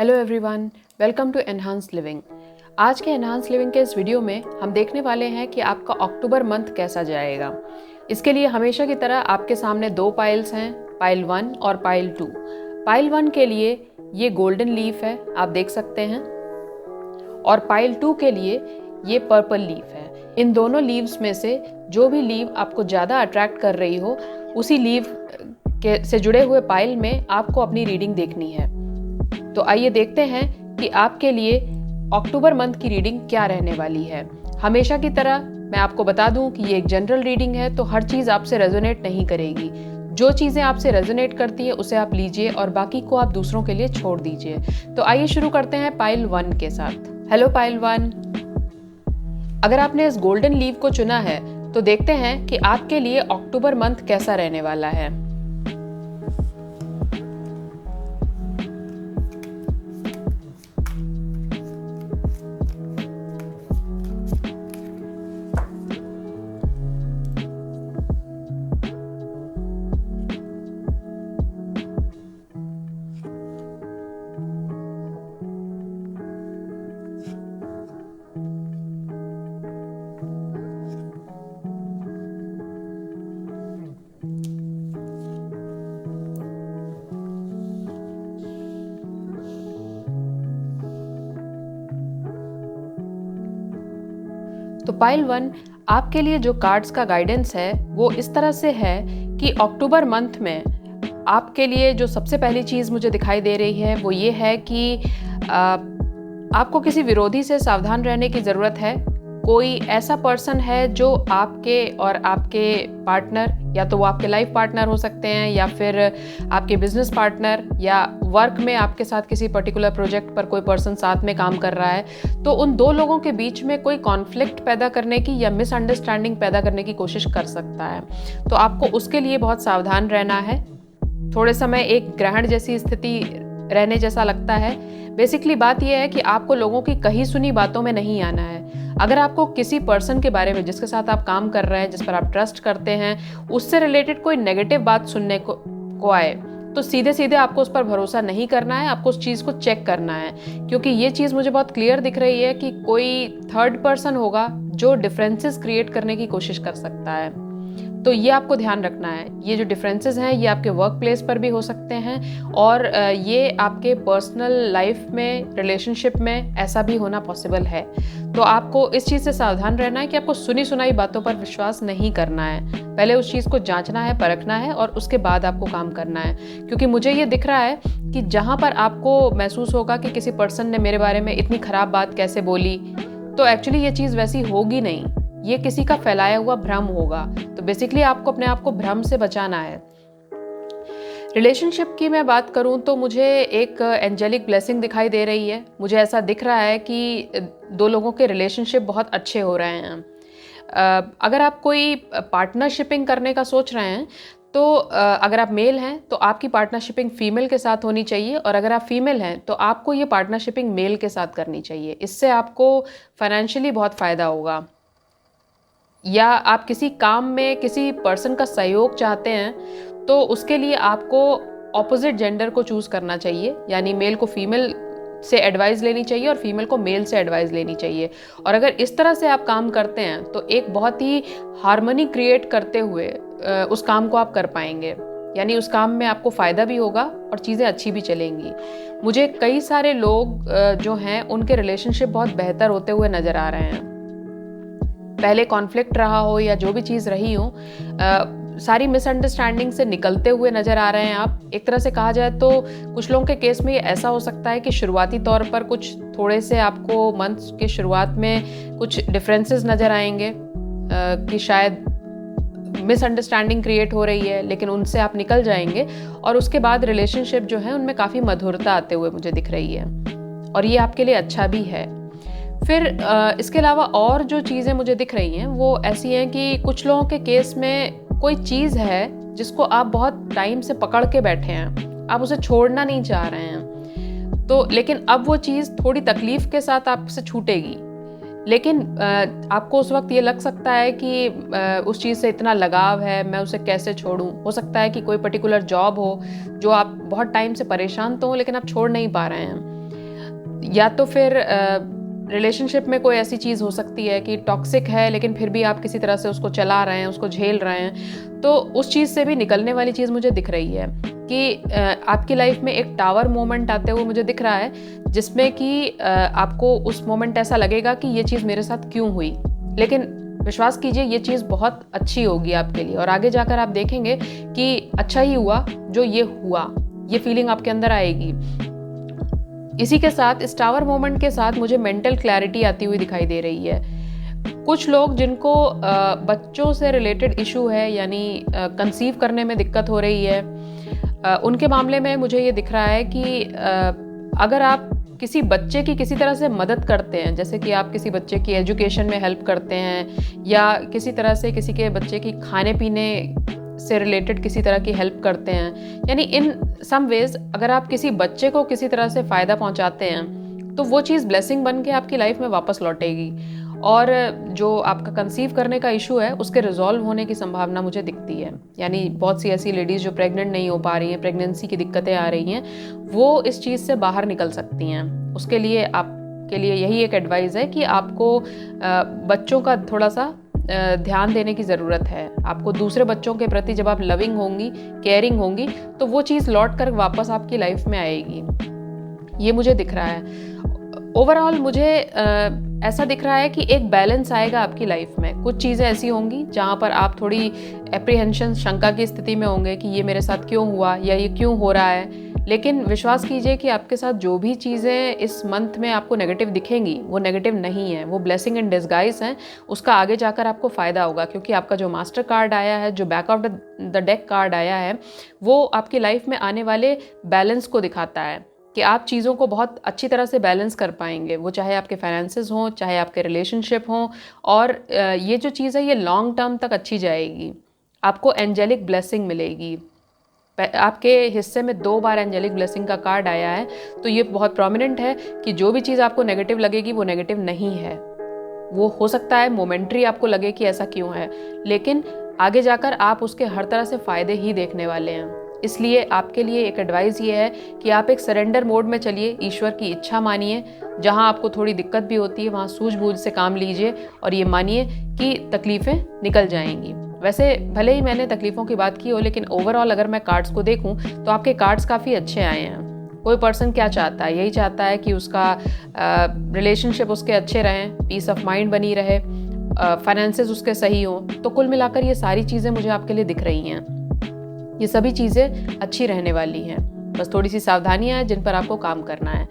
Hello everyone, welcome to enhance living. आज के enhance living के इस वीडियो में हम देखने वाले हैं कि आपका अक्टूबर मंथ कैसा जाएगा। इसके लिए हमेशा की तरह आपके सामने दो पाइल्स हैं, पाइल 1 और पाइल 2। पाइल 1 के लिए ये गोल्डन लीफ है, आप देख सकते हैं, और पाइल 2 के लिए ये पर्पल लीफ है। इन दोनों लीव्स में से जो भी लीव आपको ज़्यादा अट्रैक्ट कर रही हो, उसी लीव से जुड़े हुए पाइल में आपको अपनी रीडिंग देखनी है। तो आइए देखते हैं कि आपके लिए अक्टूबर मंथ की रीडिंग क्या रहने वाली है। हमेशा की तरह मैं आपको बता दूं कि ये एक जनरल रीडिंग है, तो हर चीज़ आपसे रेजोनेट नहीं करेगी। जो चीज़ें आपसे रेजोनेट करती है उसे आप लीजिए और बाकी को आप दूसरों के लिए छोड़ दीजिए। तो आइए शुरू करते हैं पाइल 1 के साथ। हेलो पाइल 1, अगर आपने इस गोल्डन लीव को चुना है तो देखते हैं कि आपके लिए अक्टूबर मंथ कैसा रहने वाला है। तो पाइल 1, आपके लिए जो कार्ड्स का गाइडेंस है वो इस तरह से है कि अक्टूबर मंथ में आपके लिए जो सबसे पहली चीज़ मुझे दिखाई दे रही है वो ये है कि आपको किसी विरोधी से सावधान रहने की ज़रूरत है। कोई ऐसा पर्सन है जो आपके और आपके पार्टनर, या तो वो आपके लाइफ पार्टनर हो सकते हैं या फिर आपके बिजनेस पार्टनर, या वर्क में आपके साथ किसी पर्टिकुलर प्रोजेक्ट पर कोई पर्सन साथ में काम कर रहा है, तो उन दो लोगों के बीच में कोई कॉन्फ्लिक्ट पैदा करने की या मिसअंडरस्टैंडिंग पैदा करने की कोशिश कर सकता है। तो आपको उसके लिए बहुत सावधान रहना है। थोड़े समय एक ग्रहण जैसी स्थिति रहने जैसा लगता है। बेसिकली बात यह है कि आपको लोगों की कही सुनी बातों में नहीं आना है। अगर आपको किसी पर्सन के बारे में, जिसके साथ आप काम कर रहे हैं, जिस पर आप ट्रस्ट करते हैं, उससे रिलेटेड कोई नेगेटिव बात सुनने को आए, तो सीधे सीधे आपको उस पर भरोसा नहीं करना है। आपको उस चीज़ को चेक करना है, क्योंकि ये चीज़ मुझे बहुत क्लियर दिख रही है कि कोई थर्ड पर्सन होगा जो डिफरेंसेस क्रिएट करने की कोशिश कर सकता है। तो ये आपको ध्यान रखना है। ये जो डिफरेंसेस हैं ये आपके वर्क प्लेस पर भी हो सकते हैं, और ये आपके पर्सनल लाइफ में, रिलेशनशिप में ऐसा भी होना पॉसिबल है। तो आपको इस चीज़ से सावधान रहना है कि आपको सुनी सुनाई बातों पर विश्वास नहीं करना है। पहले उस चीज़ को जांचना है, परखना है, और उसके बाद आपको काम करना है। क्योंकि मुझे ये दिख रहा है कि जहाँ पर आपको महसूस होगा कि किसी पर्सन ने मेरे बारे में इतनी ख़राब बात कैसे बोली, तो एक्चुअली ये चीज़ वैसी होगी नहीं, ये किसी का फैलाया हुआ भ्रम होगा। तो बेसिकली आपको अपने आप को भ्रम से बचाना है। रिलेशनशिप की मैं बात करूं तो मुझे एक एंजेलिक ब्लेसिंग दिखाई दे रही है। मुझे ऐसा दिख रहा है कि दो लोगों के रिलेशनशिप बहुत अच्छे हो रहे हैं। अगर आप कोई पार्टनरशिपिंग करने का सोच रहे हैं, तो अगर आप मेल हैं तो आपकी पार्टनरशिपिंग फीमेल के साथ होनी चाहिए, और अगर आप फीमेल हैं तो आपको ये पार्टनरशिपिंग मेल के साथ करनी चाहिए। इससे आपको फाइनेंशियली बहुत फ़ायदा होगा। या आप किसी काम में किसी पर्सन का सहयोग चाहते हैं तो उसके लिए आपको ऑपोजिट जेंडर को चूज़ करना चाहिए, यानी मेल को फीमेल से एडवाइस लेनी चाहिए और फीमेल को मेल से एडवाइस लेनी चाहिए। और अगर इस तरह से आप काम करते हैं तो एक बहुत ही हार्मनी क्रिएट करते हुए उस काम को आप कर पाएंगे, यानी उस काम में आपको फ़ायदा भी होगा और चीज़ें अच्छी भी चलेंगी। मुझे कई सारे लोग जो हैं उनके रिलेशनशिप बहुत बेहतर होते हुए नज़र आ रहे हैं। पहले कॉन्फ्लिक्ट रहा हो या जो भी चीज़ रही हो, सारी मिसअंडरस्टैंडिंग से निकलते हुए नज़र आ रहे हैं आप। एक तरह से कहा जाए तो कुछ लोगों के केस में ये ऐसा हो सकता है कि शुरुआती तौर पर कुछ थोड़े से आपको मंथ के शुरुआत में कुछ डिफरेंसेस नज़र आएंगे, कि शायद मिसअंडरस्टैंडिंग क्रिएट हो रही है, लेकिन उनसे आप निकल जाएंगे और उसके बाद रिलेशनशिप जो है उनमें काफ़ी मधुरता आते हुए मुझे दिख रही है, और ये आपके लिए अच्छा भी है। फिर इसके अलावा और जो चीज़ें मुझे दिख रही हैं वो ऐसी हैं कि कुछ लोगों के केस में कोई चीज़ है जिसको आप बहुत टाइम से पकड़ के बैठे हैं, आप उसे छोड़ना नहीं चाह रहे हैं, तो लेकिन अब वो चीज़ थोड़ी तकलीफ़ के साथ आपसे छूटेगी। लेकिन आपको उस वक्त ये लग सकता है कि उस चीज़ से इतना लगाव है, मैं उसे कैसे छोड़ूं। हो सकता है कि कोई पर्टिकुलर जॉब हो जो आप बहुत टाइम से परेशान तो हो लेकिन आप छोड़ नहीं पा रहे हैं। या तो फिर रिलेशनशिप में कोई ऐसी चीज़ हो सकती है कि टॉक्सिक है लेकिन फिर भी आप किसी तरह से उसको चला रहे हैं, उसको झेल रहे हैं, तो उस चीज़ से भी निकलने वाली चीज़ मुझे दिख रही है कि आपकी लाइफ में एक टावर मोमेंट आते हुए मुझे दिख रहा है, जिसमें कि आपको उस मोमेंट ऐसा लगेगा कि ये चीज़ मेरे साथ क्यों हुई, लेकिन विश्वास कीजिए ये चीज़ बहुत अच्छी होगी आपके लिए और आगे जाकर आप देखेंगे कि अच्छा ही हुआ जो ये हुआ, ये फीलिंग आपके अंदर आएगी। इसी के साथ इस टावर मोमेंट के साथ मुझे मेंटल क्लैरिटी आती हुई दिखाई दे रही है। कुछ लोग जिनको बच्चों से रिलेटेड इशू है, यानी कंसीव करने में दिक्कत हो रही है, उनके मामले में मुझे ये दिख रहा है कि अगर आप किसी बच्चे की किसी तरह से मदद करते हैं, जैसे कि आप किसी बच्चे की एजुकेशन में हेल्प करते हैं या किसी तरह से किसी के बच्चे की खाने पीने से रिलेटेड किसी तरह की हेल्प करते हैं, यानी इन सम वेज अगर आप किसी बच्चे को किसी तरह से फ़ायदा पहुंचाते हैं तो वो चीज़ ब्लेसिंग बन के आपकी लाइफ में वापस लौटेगी और जो आपका कंसीव करने का इशू है उसके रिजॉल्व होने की संभावना मुझे दिखती है। यानी बहुत सी ऐसी लेडीज़ जो प्रेग्नेंट नहीं हो पा रही हैं, प्रेगनेंसी की दिक्कतें आ रही हैं, वो इस चीज़ से बाहर निकल सकती हैं। उसके लिए आपके लिए यही एक एडवाइस है कि आपको बच्चों का थोड़ा सा ध्यान देने की ज़रूरत है। आपको दूसरे बच्चों के प्रति जब आप लविंग होंगी, केयरिंग होंगी, तो वो चीज़ लौट कर वापस आपकी लाइफ में आएगी, ये मुझे दिख रहा है। ओवरऑल मुझे ऐसा दिख रहा है कि एक बैलेंस आएगा आपकी लाइफ में। कुछ चीज़ें ऐसी होंगी जहाँ पर आप थोड़ी एप्रीहेंशन, शंका की स्थिति में होंगे कि ये मेरे साथ क्यों हुआ या ये क्यों हो रहा है, लेकिन विश्वास कीजिए कि आपके साथ जो भी चीज़ें इस मंथ में आपको नेगेटिव दिखेंगी वो नेगेटिव नहीं है, वो ब्लेसिंग इन डिस्गाइज हैं। उसका आगे जाकर आपको फ़ायदा होगा, क्योंकि आपका जो मास्टर कार्ड आया है, जो back of the deck card आया है, वो आपकी लाइफ में आने वाले बैलेंस को दिखाता है कि आप चीज़ों को बहुत अच्छी तरह से बैलेंस कर पाएंगे, वो चाहे आपके फाइनेंसेस हों, चाहे आपके रिलेशनशिप हों, और ये जो चीज़ है ये लॉन्ग टर्म तक अच्छी जाएगी। आपको एंजेलिक ब्लेसिंग मिलेगी। आपके हिस्से में 2 बार एंजेलिक ब्लेसिंग का कार्ड आया है, तो ये बहुत प्रोमिनेंट है कि जो भी चीज़ आपको नेगेटिव लगेगी वो नेगेटिव नहीं है। वो हो सकता है मोमेंट्री आपको लगे कि ऐसा क्यों है, लेकिन आगे जाकर आप उसके हर तरह से फ़ायदे ही देखने वाले हैं। इसलिए आपके लिए एक एडवाइस ये है कि आप एक सरेंडर मोड में चलिए, ईश्वर की इच्छा मानिए। जहाँ आपको थोड़ी दिक्कत भी होती है वहाँ सूझबूझ से काम लीजिए और ये मानिए कि तकलीफ़ें निकल जाएंगी। वैसे भले ही मैंने तकलीफ़ों की बात की हो, लेकिन ओवरऑल अगर मैं कार्ड्स को देखूं तो आपके कार्ड्स काफ़ी अच्छे आए हैं। कोई पर्सन क्या चाहता है, यही चाहता है कि उसका रिलेशनशिप उसके अच्छे रहें, पीस ऑफ माइंड बनी रहे, फाइनेंसेस उसके सही हों। तो कुल मिलाकर ये सारी चीज़ें मुझे आपके लिए दिख रही हैं। ये सभी चीज़ें अच्छी रहने वाली हैं, बस थोड़ी सी सावधानियां हैं जिन पर आपको काम करना है।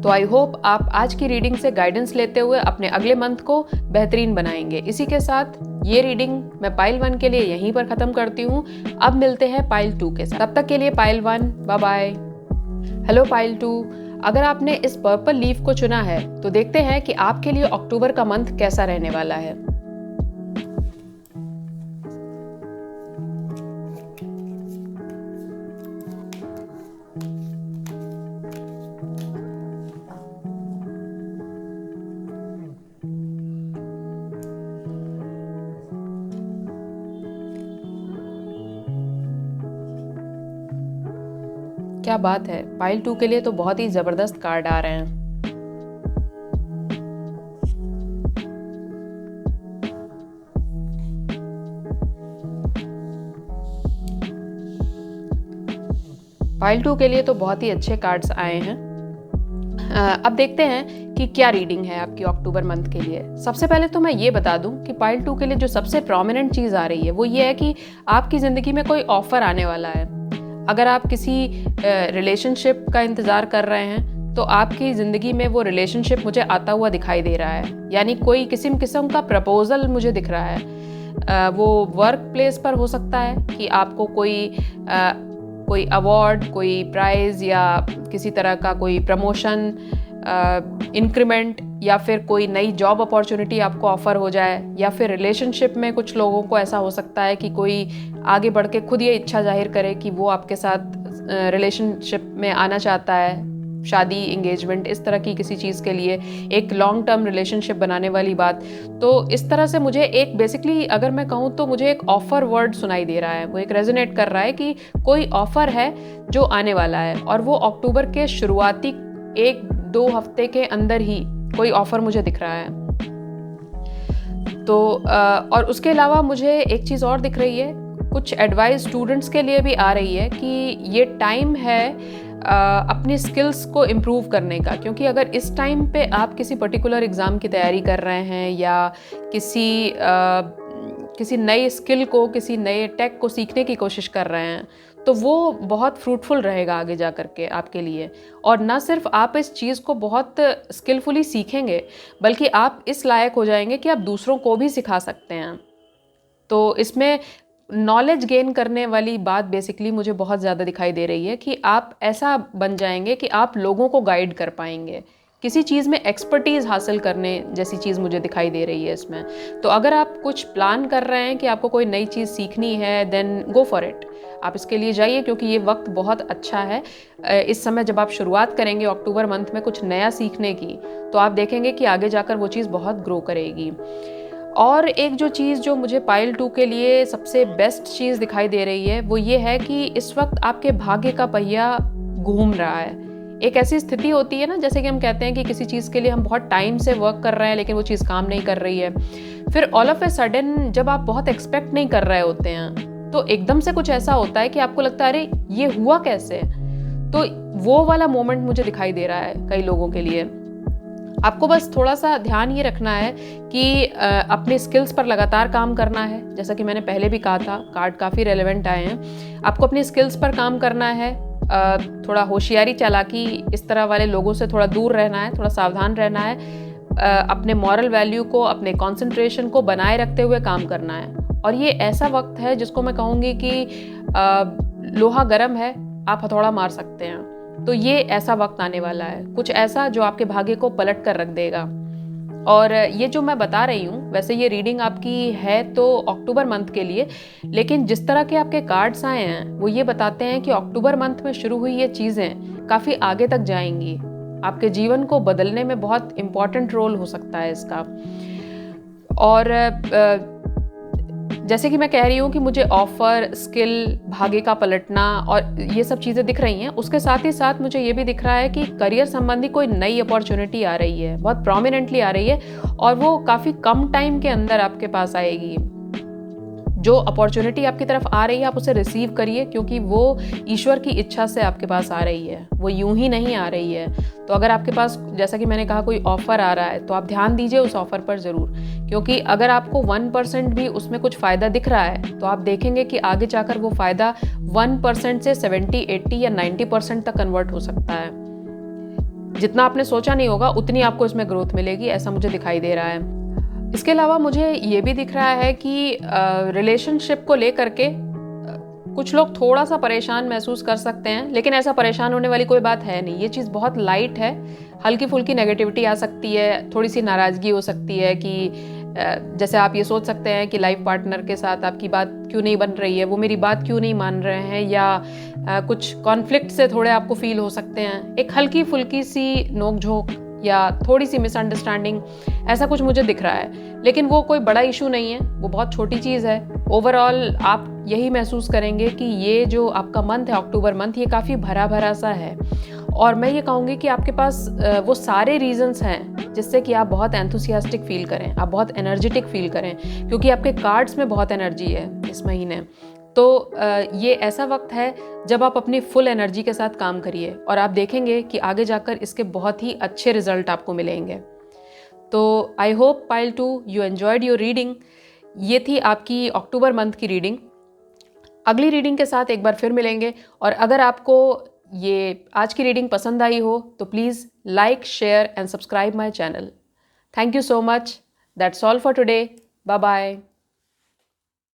तो आई होप आप आज की रीडिंग से गाइडेंस लेते हुए अपने अगले मंथ को बेहतरीन बनाएंगे। इसी के साथ ये रीडिंग मैं पाइल 1 के लिए यहीं पर ख़त्म करती हूँ। अब मिलते हैं पाइल 2 के साथ। तब तक के लिए pile 1 bye bye. Hello pile 2, अगर आपने इस पर्पल लीफ को चुना है तो देखते हैं कि आपके लिए अक्टूबर का मंथ कैसा रहने वाला है। क्या बात है, पाइल 2 के लिए तो बहुत ही जबरदस्त कार्ड आ रहे हैं। पाइल 2 के लिए तो बहुत ही अच्छे कार्ड्स आए हैं। अब देखते हैं कि क्या रीडिंग है आपकी अक्टूबर मंथ के लिए। सबसे पहले तो मैं ये बता दूं कि पाइल 2 के लिए जो सबसे प्रोमिनेंट चीज़ आ रही है वो ये है कि आपकी ज़िंदगी में कोई ऑफ़र आने वाला है। अगर आप किसी रिलेशनशिप का इंतज़ार कर रहे हैं तो आपकी ज़िंदगी में वो रिलेशनशिप मुझे आता हुआ दिखाई दे रहा है। यानी कोई किस्म का प्रपोज़ल मुझे दिख रहा है। वो वर्क प्लेस पर हो सकता है कि आपको कोई अवार्ड, कोई प्राइज़ या किसी तरह का कोई प्रमोशन, इंक्रीमेंट या फिर कोई नई जॉब अपॉर्चुनिटी आपको ऑफ़र हो जाए। या फिर रिलेशनशिप में कुछ लोगों को ऐसा हो सकता है कि कोई आगे बढ़ के खुद ये इच्छा जाहिर करे कि वो आपके साथ रिलेशनशिप में आना चाहता है, शादी, एंगेजमेंट, इस तरह की किसी चीज़ के लिए एक लॉन्ग टर्म रिलेशनशिप बनाने वाली बात। तो इस तरह से मुझे एक बेसिकली अगर मैं कहूँ तो मुझे एक ऑफ़र वर्ड सुनाई दे रहा है, वो एक रेजोनेट कर रहा है कि कोई ऑफ़र है जो आने वाला है और वो अक्टूबर के शुरुआती 1 2 हफ्ते के अंदर ही कोई ऑफ़र मुझे दिख रहा है। तो और उसके अलावा मुझे एक चीज़ और दिख रही है, कुछ एडवाइस स्टूडेंट्स के लिए भी आ रही है कि ये टाइम है अपनी स्किल्स को इम्प्रूव करने का, क्योंकि अगर इस टाइम पे आप किसी पर्टिकुलर एग्ज़ाम की तैयारी कर रहे हैं या किसी नए स्किल को, किसी नए टेक को सीखने की कोशिश कर रहे हैं, तो वो बहुत फ्रूटफुल रहेगा आगे जा कर के आपके लिए। और ना सिर्फ आप इस चीज़ को बहुत स्किलफुली सीखेंगे, बल्कि आप इस लायक हो जाएंगे कि आप दूसरों को भी सिखा सकते हैं। तो इसमें नॉलेज गेन करने वाली बात बेसिकली मुझे बहुत ज़्यादा दिखाई दे रही है कि आप ऐसा बन जाएंगे कि आप लोगों को गाइड कर पाएंगे, किसी चीज़ में एक्सपर्टीज़ हासिल करने जैसी चीज़ मुझे दिखाई दे रही है इसमें। तो अगर आप कुछ प्लान कर रहे हैं कि आपको कोई नई चीज़ सीखनी है, देन गो फॉर इट, आप इसके लिए जाइए, क्योंकि ये वक्त बहुत अच्छा है। इस समय जब आप शुरुआत करेंगे अक्टूबर मंथ में कुछ नया सीखने की, तो आप देखेंगे कि आगे जाकर वो चीज़ बहुत ग्रो करेगी। और एक जो चीज़ जो मुझे पाइल 2 के लिए सबसे बेस्ट चीज़ दिखाई दे रही है, वो ये है कि इस वक्त आपके भाग्य का पहिया घूम रहा है। एक ऐसी स्थिति होती है ना, जैसे कि हम कहते हैं कि किसी चीज़ के लिए हम बहुत टाइम से वर्क कर रहे हैं लेकिन वो चीज़ काम नहीं कर रही है। फिर ऑल ऑफ ए सडन जब आप बहुत एक्सपेक्ट नहीं कर रहे होते हैं, तो एकदम से कुछ ऐसा होता है कि आपको लगता है अरे ये हुआ कैसे। तो वो वाला मोमेंट मुझे दिखाई दे रहा है कई लोगों के लिए। आपको बस थोड़ा सा ध्यान ये रखना है कि अपने स्किल्स पर लगातार काम करना है। जैसा कि मैंने पहले भी कहा था, कार्ड काफ़ी रेलेवेंट आए हैं। आपको अपनी स्किल्स पर काम करना है, थोड़ा होशियारी चालाकी इस तरह वाले लोगों से थोड़ा दूर रहना है, थोड़ा सावधान रहना है, अपने मॉरल वैल्यू को, अपने कंसंट्रेशन को बनाए रखते हुए काम करना है। और ये ऐसा वक्त है जिसको मैं कहूँगी कि लोहा गर्म है, आप हथौड़ा मार सकते हैं। तो ये ऐसा वक्त आने वाला है, कुछ ऐसा जो आपके भाग्य को पलट कर रख देगा। और ये जो मैं बता रही हूँ, वैसे ये रीडिंग आपकी है तो अक्टूबर मंथ के लिए, लेकिन जिस तरह के आपके कार्ड्स आए हैं वो ये बताते हैं कि अक्टूबर मंथ में शुरू हुई ये चीज़ें काफ़ी आगे तक जाएंगी। आपके जीवन को बदलने में बहुत इम्पॉर्टेंट रोल हो सकता है इसका। और जैसे कि मैं कह रही हूँ कि मुझे ऑफर, स्किल, भाग्य का पलटना और ये सब चीज़ें दिख रही हैं, उसके साथ ही साथ मुझे ये भी दिख रहा है कि करियर संबंधी कोई नई अपॉर्चुनिटी आ रही है, बहुत प्रोमिनेंटली आ रही है, और वो काफ़ी कम टाइम के अंदर आपके पास आएगी। जो अपॉर्चुनिटी आपकी तरफ आ रही है आप उसे रिसीव करिए, क्योंकि वो ईश्वर की इच्छा से आपके पास आ रही है, वो यूं ही नहीं आ रही है। तो अगर आपके पास, जैसा कि मैंने कहा, कोई ऑफ़र आ रहा है तो आप ध्यान दीजिए उस ऑफ़र पर ज़रूर, क्योंकि अगर आपको 1% भी उसमें कुछ फ़ायदा दिख रहा है तो आप देखेंगे कि आगे जाकर वो फ़ायदा 1% से 70, 80 या 90% तक कन्वर्ट हो सकता है। जितना आपने सोचा नहीं होगा उतनी आपको इसमें ग्रोथ मिलेगी, ऐसा मुझे दिखाई दे रहा है। इसके अलावा मुझे ये भी दिख रहा है कि रिलेशनशिप को लेकर के कुछ लोग थोड़ा सा परेशान महसूस कर सकते हैं, लेकिन ऐसा परेशान होने वाली कोई बात है नहीं। ये चीज़ बहुत लाइट है, हल्की फुल्की नेगेटिविटी आ सकती है, थोड़ी सी नाराज़गी हो सकती है कि जैसे आप ये सोच सकते हैं कि लाइफ पार्टनर के साथ आपकी बात क्यों नहीं बन रही है, वो मेरी बात क्यों नहीं मान रहे हैं, या कुछ कॉन्फ्लिक्ट से थोड़े आपको फील हो सकते हैं। एक हल्की फुल्की सी नोक-झोंक या थोड़ी सी मिसअंडरस्टैंडिंग, ऐसा कुछ मुझे दिख रहा है, लेकिन वो कोई बड़ा इशू नहीं है, वो बहुत छोटी चीज़ है। ओवरऑल आप यही महसूस करेंगे कि ये जो आपका मंथ है, अक्टूबर मंथ, ये काफ़ी भरा भरा सा है। और मैं ये कहूँगी कि आपके पास वो सारे रीजंस हैं जिससे कि आप बहुत एंथुसियास्टिक फील करें, आप बहुत एनर्जेटिक फील करें, क्योंकि आपके कार्ड्स में बहुत एनर्जी है इस महीने। तो ये ऐसा वक्त है जब आप अपनी फुल एनर्जी के साथ काम करिए और आप देखेंगे कि आगे जाकर इसके बहुत ही अच्छे रिजल्ट आपको मिलेंगे। तो I hope pile 2 you enjoyed your reading. ये थी आपकी अक्टूबर मंथ की रीडिंग। अगली रीडिंग के साथ एक बार फिर मिलेंगे, और अगर आपको ये आज की रीडिंग पसंद आई हो तो please like, share and subscribe my channel. Thank you so much. That's all for today. Bye bye.